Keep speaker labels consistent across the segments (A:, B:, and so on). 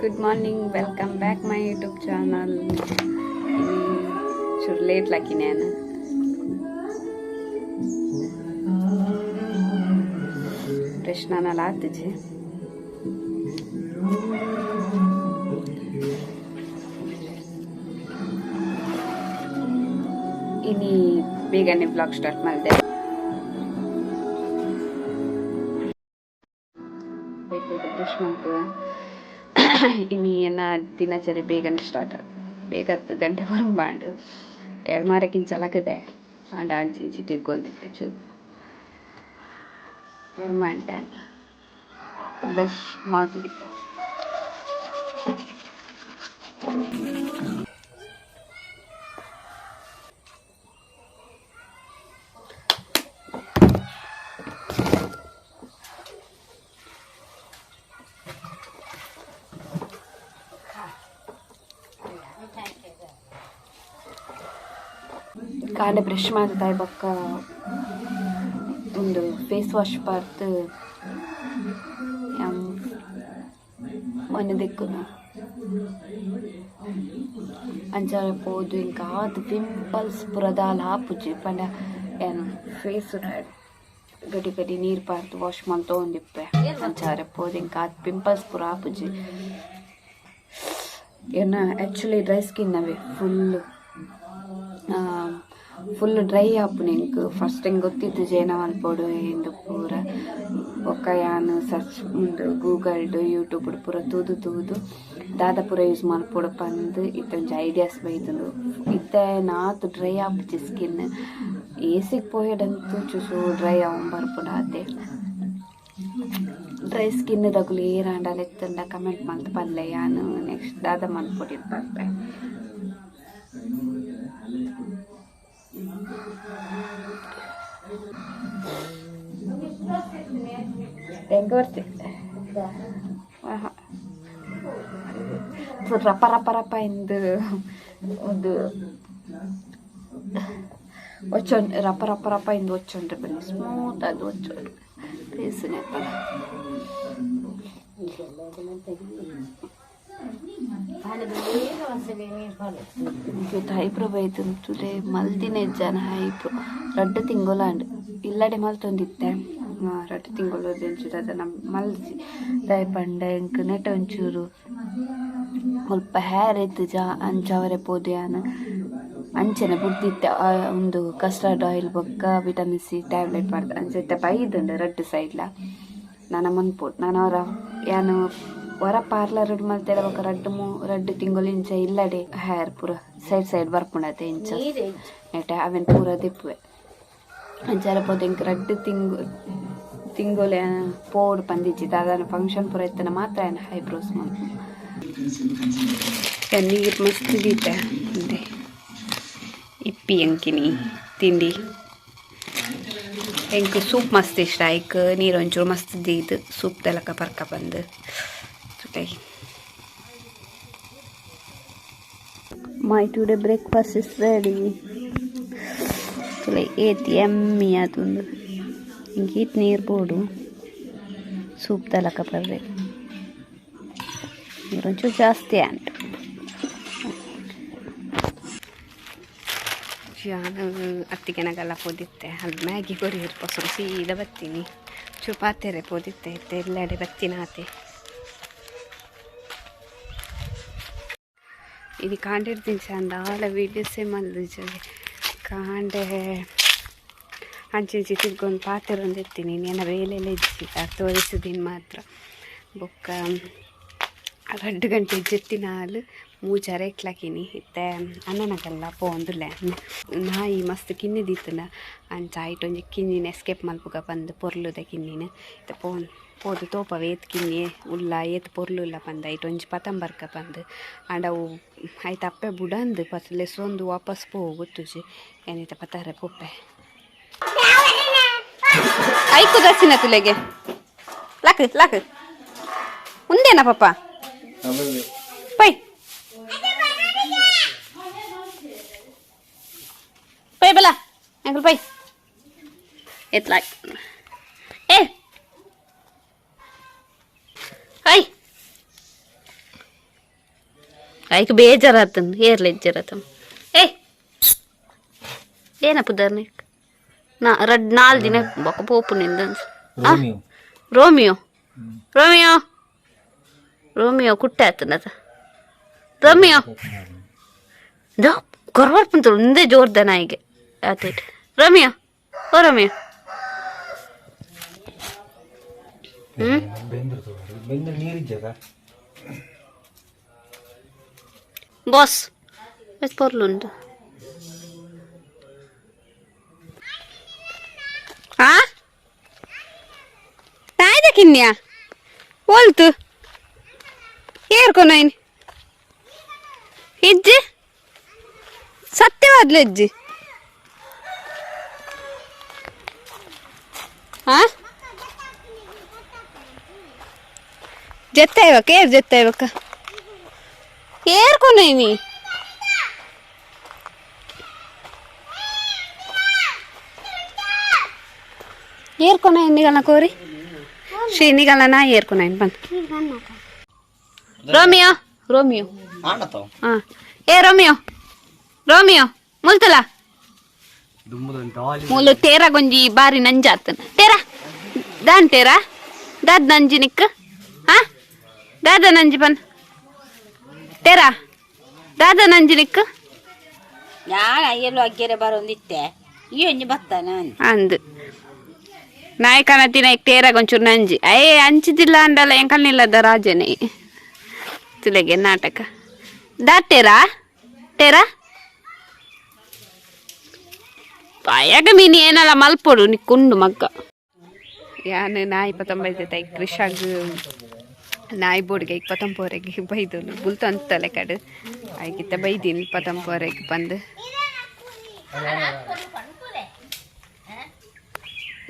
A: Good morning, welcome back my YouTube channel. ini sudah late lagi nih Ana. Prashna lat je. ini ಬೇಗನೆ vlog start ಮಾಡಿದೆ. ini ಏನ ದಿನಚರಿ ಬೇಗನೆ start ಬೇಗ 10 ಗಂಟೆ ಬಂದು ಎರಡು ಮಾರಕ್ಕಿಂತ ಚಲಕದೆ ಆಂಡ ಆಂಚಿ ತಿರ್ಕೊಂಡಿದ್ದೆ ಚೂರು ಮಾಡ್ದೆ ಬ್ರಷ್ ಮಾಡಿ ಕಾಂಡೆ ಬ್ರಷ್ ಮಾಡ್ತಾ ಬೊಕ್ಕ ಒಂದು ಫೇಸ್ ವಾಶ್ ಪಾರ್ತ್ ಮೊನ್ನೆ ದಿಕ್ಕುನ ಅಂಚಾರ ಪೋದು ಇಂಕ ಆದ್ ಪಿಂಪಲ್ಸ್ ಪುರದಾಲ ಹಾಪುಜಿ ಪಂಡ ಏನು ಫೇಸ್ ಗಡಿ ಗಡಿ ನೀರು ಪಾರ್ದು ವಾಶ್ ಮಾಡಿ ತೊಗೊಂಡಿಪ್ಪೆ ಅಂಚಾರ ಪೋದು ಇಂಕ ಆದ್ ಪಿಂಪಲ್ಸ್ ಪುರ ಹಾಪುಜಿ ಏನ ಆ್ಯಕ್ಚುಲಿ ಡ್ರೈ ಸ್ಕಿನ್ ಅವೇ ಫುಲ್ ಡ್ರೈ ಆಪುನ ಇಂಕ್ ಫಸ್ಟ್ ಹಿಂಗೆ ಗೊತ್ತಿತ್ತು ಜೇನ ಮಲ್ಪೋಡು ಎಂದು ಪೂರ ಬೊಕ್ಕ ಯಾನು ಸರ್ಚ್ ಉಂಡು ಗೂಗಲ್ಡು ಯೂಟ್ಯೂಬ್ ಪೂರ ತೂದು ದಾದ ಪೂರ ಯೂಸ್ ಮಲ್ಪೋಡು ಪಂದು ಇತ್ತೊಂಜಿ ಐಡಿಯಾಸ್ ಬೈತುಂಡು ಇತ್ತೆ ನಾತು ಡ್ರೈ ಆಪುಜಿ ಸ್ಕಿನ್ ಏಸಿಗೆ ಪೋಯಡಂತೂ ಚೂಸು ಡ್ರೈ ಅವನ್ ಬರ್ಪುಂಡ ಅದೇ ಡ್ರೈ ಸ್ಕಿನ್ ದಗುಲು ಏರಾಂಡಲ ಎತ್ತಂಡ ಕಮೆಂಟ್ ಮಲ್ತು ಪಲ್ಲೆ ಯಾನು ನೆಕ್ಸ್ಟ್ ದಾದ ಮಲ್ಪೊಡಿದ್ ಬರ್ಪೆ ರಪ್ಪ ಎಂದು ಒಂದು ಒಚ್ಚೊಂಡು ರಪ್ಪ ಎಂದು ಒಚ್ಚೊಂಡ್ರೆ ಬನ್ನಿ ಸ್ಮೂತ್ ಅದು ಒಚ್ಚೊಂಡು ಫೇಸ್ನೇ ಐಬ್ರೋ ಬೈತುಂತುಲೆ ಮಲ್ದಿನ ಜನ ಐಬ್ರೋ ರಡ್ಡು ತಿಂಗೊಲಾಂಡು ಇಲ್ಲಡೆ ಮಲ್ತೊಂದಿತ್ತೆ ರಡ್ಡು ತಿಂಗೊಲೋದು ಒಂಚೂರು ಅದನ್ನು ಮಲ್ಸಿ ದಯಪಂಡ ಎಂಕ್ ನೆಟ ಒಂಚೂರು ಸ್ವಲ್ಪ ಹೇರ್ ಎತ್ತು ಅಂಚವರೆ ಪೋದು ಯಾನು ಅಂಚನೆ ಬುಡ್ದಿತ್ತೆ ಒಂದು ಕಸ್ಟರ್ಡ್ ಆಯಿಲ್ ಬೊಕ್ಕ ವಿಟಮಿನ್ ಸಿ ಟ್ಯಾಬ್ಲೆಟ್ ಮಾಡ್ದೆ ಅಂಚತ್ತೆ ಬೈದುಂಡು ರಡ್ಡು ಸೈಡ್ಲ ನಾನು ಮನ್ಪೋಡು ನಾನು ಅವರ ಯಾನು ಹೊರ ಪಾರ್ಲರ್ ಮಲ್ತೆಲ್ಲ ಬೊಕ್ಕ ರಡ್ಡು ತಿಂಗಳು ಇಂಚ ಇಲ್ಲಡೆ ಹೇರ್ ಪೂರ ಸೈಡ್ ಬರ್ಪುಂಡತೆ ಇಂಚ ನೆಟ್ಟೆ ಅವೆನ್ ಪೂರ ದಿಪ್ಪುವೆ ಅಂಚಾರ ಪೋದು ಇಂಕ ರಡ್ಡು ತಿಂಗಳು ಪೋಡು ಪಂದಿಜ್ಜಿತ್ತು ಅದನ್ನು ಫಂಕ್ಷನ್ ಪೂರ ಇತ್ತನ ಮಾತ್ರ ಏನು ಐಬ್ರೋಸ್ ಮಲ್ಪು ನೀರು ಮಸ್ತ್ ದೀತೆ ಅಂದೆ ಇಪ್ಪಿ ಅಂಕಿನಿ ತಿಂಡಿ ಎಂಕ್ ಸೂಪ್ ಮಸ್ತ್ ಇಷ್ಟ ಐಕ್ ನೀರು ಒಂಚೂರು ಮಸ್ತ್ ದೀದು ಸೂಪ್ ತಲಕ ಬರ್ಕ ಬಂದು My today breakfast is ready. Today ate yummy adundu. Ingit neer bodu. Soup talaka parre. Ironchu ಜಾಸ್ತಿ ಅಂಟ್. ನಾನು ಅತ್ತಿಗೆನಗೆಲ್ಲ ಪೋದಿತ್ತೆ ಅಲ್ಲಿ ಮ್ಯಾಗಿ ಕೊರಿಯರ್ ಪೊಸರು ಸೀದಾ ಬತ್ತೀನಿ ಚುಪಾತೆರೆ ಪೋದಿತ್ತೆ ಎಲ್ಲೆಡೆ ಬತ್ತಿನ ಆತೆ ఇది కాండెడ్దించి అందాల వీడియోసే మళ్ళీ కాంಡೆ ಅಂಚೆ ತಿರ್ಗೊಂಡು ಪಾತ್ರೆ ಒಂದು ಎತ್ತೀನಿ ನೆನ ಬೇಲೆಲ್ಲ ಇಜ್ಜಿ ತೋರಿಸಿದ್ದೀನಿ ಮಾತ್ರ ಬೊಕ್ಕ 2 ಗಂಟೆ ಜೆತ್ತಿನ ಹಾಲು ಮೂಜಾರೆ ಇಕ್ಲಾಕಿನಿ ಇತ್ತೆ ಅನ್ನನಗೆಲ್ಲ ಪೋಂದುಲೆ ನಾಯಿ ಮಸ್ತ್ ಕಿನ್ನಿದಿತ್ತನ ಅಂಚ ಆಯ್ತು ಒಂಜಿ ಕಿನ್ನಿನ ಎಸ್ಕೇಪ್ ಮಲ್ಪುಗ ಬಂದು ಪೊರ್ಲುದ ಕಿನ್ನಿನ ಇತ್ತೆ ಪೋದು ತೋಪವ ಏತ್ ಕಿನ್ನಿ ಉಲ್ಲ ಏತ್ ಪೊರ್ಲುಲ್ಲ ಬಂದು ಐಟು ಒಂಜಿ ಪತಂಬರ್ಕ ಬಂದು ಅಂಡವು ಆಯ್ತು ಅಪ್ಪೆ ಬುಡಂದು ಪತ್ಲೆ ಸೊಂದು ವಾಪಸ್ ಗೊತ್ತುಜಿ ಏನೈತೆ ಪತ್ತಾರೆ ಪೊಪ್ಪೆ ಐಕು ದರ್ಶನ ತುಲೆಗೆ lock ಮುಂದೇನಾ papa pi pay bala uncle pay it's like hey ಆಯ್ಕೆ ಬೇಜಾರಾತನ್ ಏರ್ಲೆಜ್ಜಾರತ ಏ ಏನಪ್ಪ ಧರ್ನಿ ನಾಲ್ಕು ದಿನ ಬೊಕ್ಕ ಪೋಪು ನಿಂದ ರೋಮಿಯೋ ರೋಮಿಯೋ ರೋಮಿಯೋ ಕುಟ್ಟೆ ಆತನದ ರೋಮಿಯೋ ದೋ ಕೊರವಾಡ್ ಪಂತರು ಒಂದೇ ಜೋರ್ದ ನಾಯಿಗೆ ಆತೈತೆ ರೋಮಿಯೋ ಓ ರೋಮಿಯೋ ಬಾಸ್ ಎಷ್ಟು ಪೊರ್ಲುಂಟು ಕಿನ್ಯಾ ಹೋಲ್ತು ಏರ್ಕೊನಾಯ್ನಿ ಹೆಜ್ಜೆ ಸತ್ಯವಾದ್ಲು ಹೆಜ್ಜೆ ಜತ್ತ ಇವಾಗ ಏರ್ ಜತ್ತ ಇವಾಗ ಏರ್ಕೊನಾಯ್ನಿ ಏರ್ಕೊನ ಎನ್ನಿಗಲ್ಲ ಕೋರಿ ಶ್ರೀನಿಗಲ್ಲ ನಾ ಏರ್ಕೊನಾಯ್ನಿ ಬಂದು ರೋಮಿಯೋ ರೋಮಿಯೋ ಹಾಂ ಏ ರೋಮಿಯೋ ರೋಮಿಯೋ ಮುಲ್ತಲ ಮುಲು ತೇರ ಗೊಂಜಿ ಬಾರಿ ನಂಜಾತನ್ ತೇರ ದಾನ್ ತೇರ ದಾದ್ ನಂಜಿ ನಿಕ್ ಹಾ ದಾದ ನಂಜಿ ಬನ್ ತೇರ ದಾದ ನಂಜಿ ನಿಕ್
B: ഞാൻ അയ്യല്ലോ അഗ്ഗരെ ബറൊന്നിത്തെ ഈ ഒഞ്ഞ് ബത്താന
A: ಅಂದು ನಾಯಕನ ತಿನ್ನ ತೇರ ಗೊಂಚೂರು ನಂಜಿ ಅಯ್ಯೇ ಹಂಚಿದಿಲ್ಲ ಅಂಡಲ್ಲ ಎಂಕಲ್ನಿಲ್ಲದ ರಾಜನೇ ತಿಲೆಗೆ ನಾಟಕ ದಾಟೇರಾ ತೇರಾ ಪಾಯಾಗ ಮೀನು ಏನಲ್ಲ ಮಲ್ಪೊಡು ನಿಕ್ಕೊಂಡು ಮಗ್ಗ ಯಾನು ನಾಯಿ 29 ಕೃಷಾಗ ನಾಯಿ ಬೋರ್ಡ್ಗೆ 29 ಬೈದನು ಬುಲ್ತು ಅಂತಲೆ ಕಡು ಆಗಿತ್ತ ಬೈದೀನಿ 29 ಬಂದು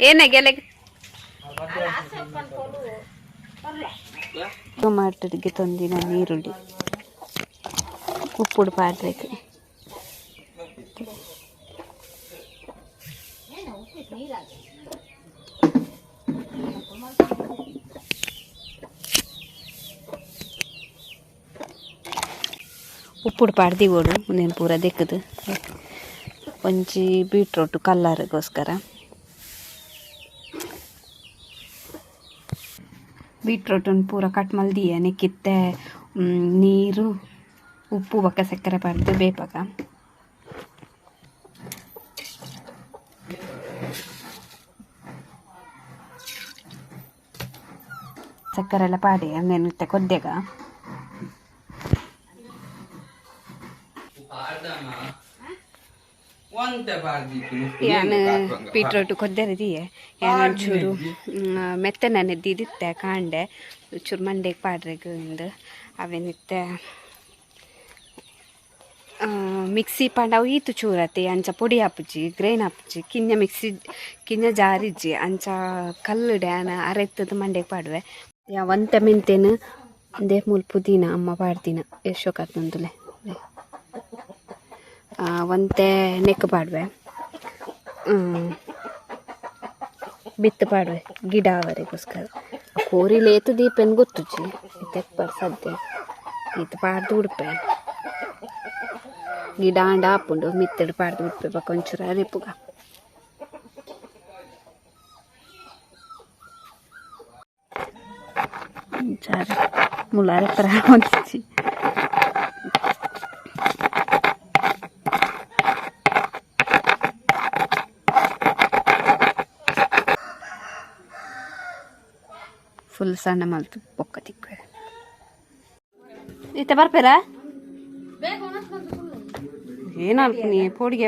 A: ಏನಾಗೆಲೆ ಟೊಮಾಟೊಗೆ ತೊಂದಿನ ನೀರುಳ್ಳಿ ಉಪ್ಪುಡು ಪಾಡ್ಬೇಕು ಉಪ್ಪುಡು ಪಾಡ್ದಿ ಓಡು ನೀನು ಪೂರ ದೆಕ್ಕದು ಒಂಚಿ ಬೀಟ್ರೋಟು ಕಲ್ಲರ್ಗೋಸ್ಕರ ಬೀಟ್ರೋಟನ್ನು ಪೂರ ಕಟ್ ಮಲ್ದಿಯ ನೆಕ್ಕಿತ್ತೆ ನೀರು ಉಪ್ಪು ಬಕ್ಕ ಸಕ್ಕರೆ ಪಾಡ್ದು ಬೇಪಾಗ ಸಕ್ಕರೆ ಎಲ್ಲ ಪಾಡಿ ಹಂಗೇನಿತ್ತೆ ಕೊದ್ದೆಗ ಯಾನು ಬೀಟ್ರೋಟು ಕೊದ್ದೆರದಿಯೇ ಯಾನು ಒಂಚೂರು ಮೆತ್ತನೆ ನೆದ್ದಿದ್ದಿತ್ತೆ ಕಾಂಡೆ ಚೂರು ಮಂಡೆಗೆ ಪಾಡ್ರೆಗೆ ಇಂದು ಅವೇನಿತ್ತೆ ಮಿಕ್ಸಿ ಪಾಂಡ ಅವು ಈತು ಚೂರತಿ ಅಂಚ ಪೊಡಿ ಹಾಪುಜಿ ಗ್ರೈನ್ ಹಾಪುಜಿ ಕಿನ್ನ ಮಿಕ್ಸಿ ಕಿನ್ನ ಜಾರಿಜ್ಜಿ ಅಂಚ ಕಲ್ಲು ಡ್ಯಾನ ಅರೆತ್ತದ ಮಂಡೆಗೆ ಪಾಡುವೆ ಒಂತೆ ಮೆಂತೇನು ದೇ ಮೂಲ ಪುದೀನ ಅಮ್ಮ ಪಾಡ್ದಿನ ಎಷ್ಟೊಕ್ಕತ್ತೊಂದುಲೆ ಒಂತೆ ನೆಕ್ ಪಾಡುವೆ ಬಿತ್ತು ಪಾಡುವೆ ಗಿಡ ಅವರಿಗೋಸ್ಕರ ಕೋರಿಲಿ ಏತು ದೀಪನ್ ಗೊತ್ತುಜಿ ತೆಕ್ ಪಾಡು ಸದ್ಯ ಈತ ಪಾಡ್ದು ಉಡುಪೆ ಗಿಡ ಅಂಡ ಹಾಪುಂಡು ಮಿತ್ತಡು ಪಾಡ್ದು ಉಡುಪೆ ಬಕ್ಕ ಒಂಚೂರ ರೆಪ್ಪುಗ ಚಾರೆ ಮುಲಾರೆ ಪರ ಹೊಂದಿಸಿ ಫುಲ್ ಸಣ್ಣ ಮಲ್ತು ಬೊಕ್ಕ ತಿಕ್ಕ ಇತ್ತೆ ಬರ್ಪೇರ ಏನಾಗ್ತೀನಿ ಪೋಡಿಗೆ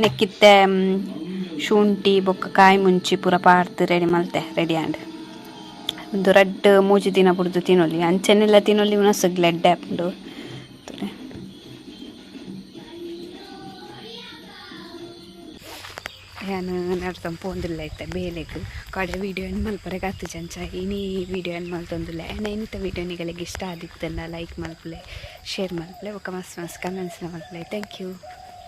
A: ನೆಕ್ಕಿತ್ತೆ ಶುಂಠಿ ಬೊಕ್ಕ ಕಾಯಿ ಮುಂಚಿ ಪೂರ ಪಾಡ್ದು ರೆಡಿ ಮಲ್ತೆ ರೆಡಿ ಆಂಡ್ ಒಂದು ರಡ್ಡು ಮೂಜಿ ದಿನ ಬಿಡ್ದು ತಿನ್ನೊಲಿ ಅಂಚೆನೆಲ್ಲ ತಿನ್ನೊಲಿ ಉಣಸಗ್ ಲೆಡ್ಡೆ ಹಾಕೊಂಡು ನಾನು ನಡ್ತಂಪು ಒಂದಿಲ್ಲ ಐತೆ ಬೇಲೆಗೆ ಕಡೆ ವೀಡಿಯೋ ಏನು ಮಲ್ಪರೆಗೆ ಹತ್ತು ಚಂಚ ಇನಿ ವೀಡಿಯೋ ಏನು ಮಲ್ತೊಂದಿಲ್ಲ ಏನಿತ್ತ ವೀಡಿಯೋ ನಿಗಳಿಗೆ ಇಷ್ಟ ಆದಿತ್ತನ್ನ ಲೈಕ್ ಮಲ್ಪಲೆ ಶೇರ್ ಮಲ್ಪಲೆ ಒಕ್ಕ ಮಸ್ತ್ ಮಸ್ತ್ ಕಮೆಂಟ್ಸ್ನ ಮಲ್ಪಲೆ ಥ್ಯಾಂಕ್ ಯು.